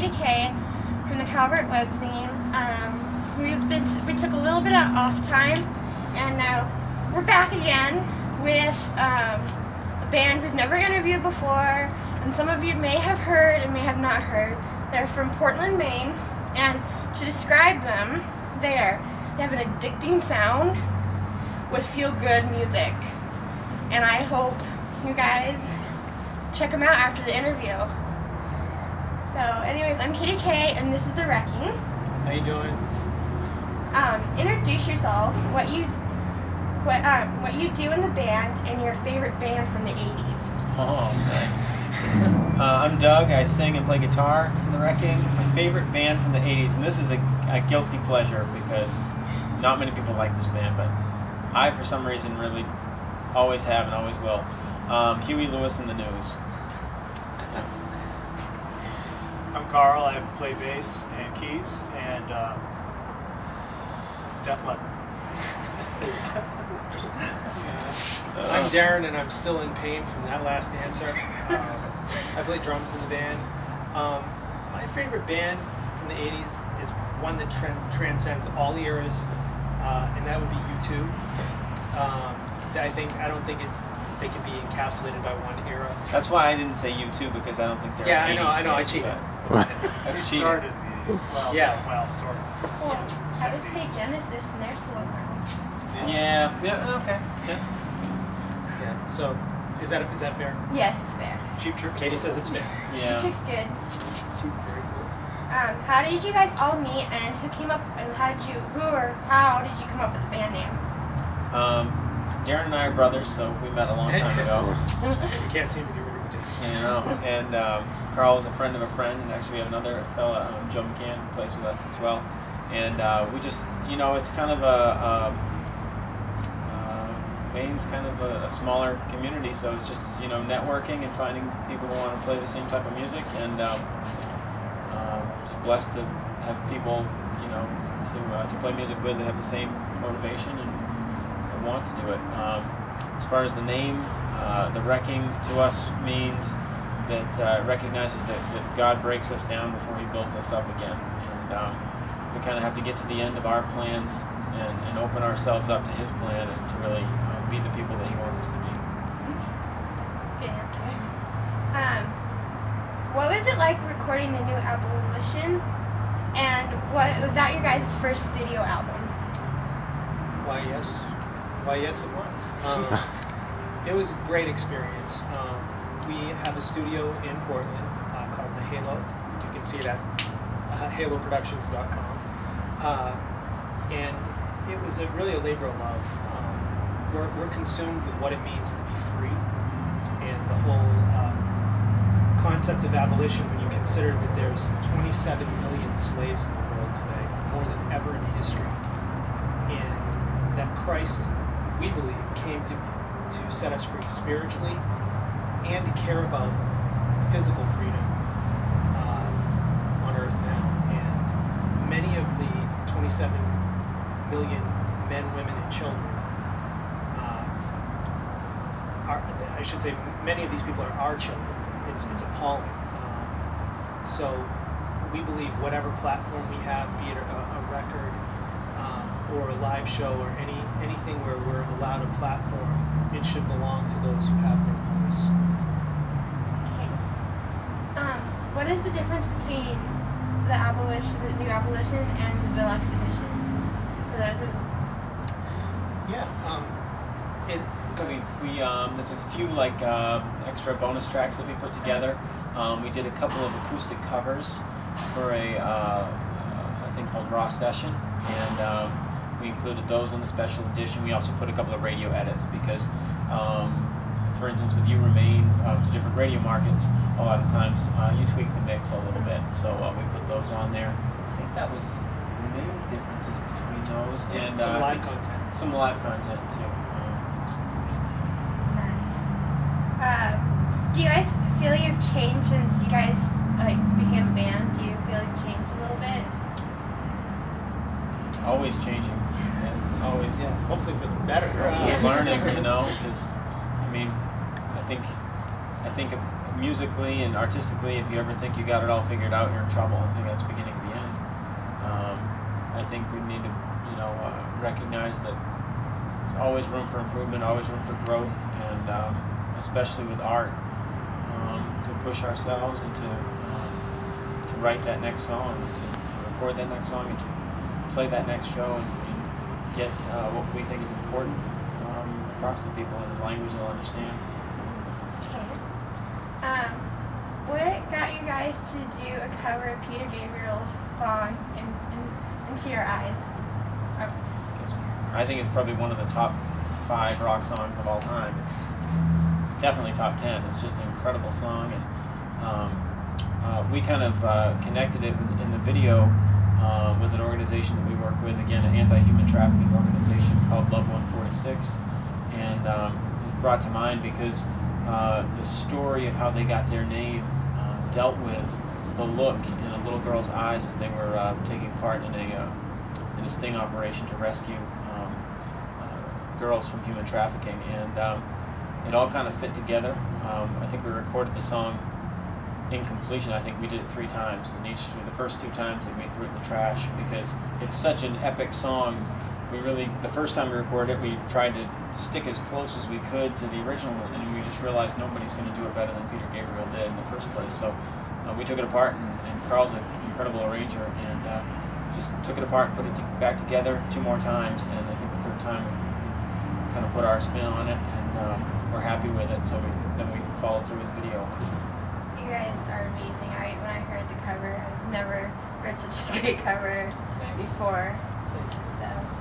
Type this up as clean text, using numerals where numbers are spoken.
Katy K from the Calvert Webzine. We took a little bit of off time, and now we're back again with a band we've never interviewed before, and some of you may have heard and may have not heard. They're from Portland, Maine, and to describe them, they have an addicting sound with feel-good music. And I hope you guys check them out after the interview. So anyways, I'm Katy K, and this is the Wrecking. How you doing? Introduce yourself, what you do in the band, and your favorite band from the 80s. Oh, thanks. I'm Doug. I sing and play guitar in the Wrecking. My favorite band from the 80s, and this is a guilty pleasure because not many people like this band, but I, for some reason, really always have and always will. Huey Lewis and the News. I'm Carl. I play bass and keys, and Def Leppard. I'm Darren, and I'm still in pain from that last answer. I play drums in the band. My favorite band from the 80s is one that transcends all eras, and that would be U2. I don't think they can be encapsulated by one era. That's why I didn't say U2, because I don't think they're Yeah, an I know, I 80s cheated. band. That's cheating. Started in the 80s. Well, Yeah. well, sort of. Well, I would say Genesis, and they're still around. Yeah, okay. Genesis is good. Yeah. So, is that fair? Yes, it's fair. Cheap Trick. Katie says it's fair. Yeah. Cheap Trick's good. Very cool. How did you guys all meet, and who came up, and how did you come up with the band name? Darren and I are brothers, so we met a long time ago. You can't seem to get rid of it. You know, and Carl was a friend of a friend, and actually we have another fella, Joe McCann, who plays with us as well. And we just, it's kind of Maine's kind of a smaller community, so it's just, networking and finding people who want to play the same type of music, and just blessed to have people, to play music with that have the same motivation and want to do it. As far as the name, the Wrecking to us means that recognizes that God breaks us down before He builds us up again, and we kind of have to get to the end of our plans and open ourselves up to His plan and to really be the people that He wants us to be. Good answer. What was it like recording the new Abolition, and was that your guys' first studio album? Why, yes, it was. It was a great experience. We have a studio in Portland called The Halo. You can see it at haloproductions.com. And it was really a labor of love. We're consumed with what it means to be free, and the whole concept of abolition, when you consider that there's 27 million slaves in the world today, more than ever in history, and that Christ, we believe, came to set us free spiritually and to care about physical freedom on earth now. And many of the 27 million men, women, and children many of these people are our children. It's appalling. So we believe whatever platform we have, be it a record or a live show or anything where we're allowed a platform, it should belong to those who have no voice. Okay. What is the difference between the new Abolition, and the deluxe edition? So for those who... Yeah. There's a few extra bonus tracks that we put together. We did a couple of acoustic covers for a thing called Raw Session, and we included those on the special edition. We also put a couple of radio edits because, for instance, with You Remain, to different radio markets, a lot of times you tweak the mix a little bit, so we put those on there. I think that was the main differences between those, and some live content. Some live content too. Was included. Nice. Do you guys feel you've changed since you guys became a band? Do you feel you've changed a little bit? Always changing. Yes, always. Yeah, hopefully for the better. Learning, because I think if musically and artistically, if you ever think you got it all figured out, you're in trouble. I think that's the beginning of the end. I think we need to, recognize that there's always room for improvement, always room for growth, and especially with art, to push ourselves and to write that next song, to record that next song, and to play that next show, and get what we think is important across the people in a language they'll understand. Okay. What got you guys to do a cover of Peter Gabriel's song, Into Your Eyes? I think it's probably one of the top 5 rock songs of all time. It's definitely top 10. It's just an incredible song, and we kind of connected it in the video with an organization that we work with, again, an anti-human trafficking organization called Love 146, and it was brought to mind because the story of how they got their name dealt with the look in a little girl's eyes as they were taking part in a sting operation to rescue girls from human trafficking, and it all kind of fit together. I think we recorded the song in completion. I think we did it 3 times, and the first 2 times we threw it in the trash because it's such an epic song. The first time we recorded it, we tried to stick as close as we could to the original, and we just realized nobody's going to do it better than Peter Gabriel did in the first place. So we took it apart, and Carl's an incredible arranger, and just took it apart and put it back together 2 more times, and I think the 3rd time we kind of put our spin on it, and we're happy with it, so then we followed through with the video. You guys are amazing. When I heard the cover, I was never heard such a great cover before. Thank you. So.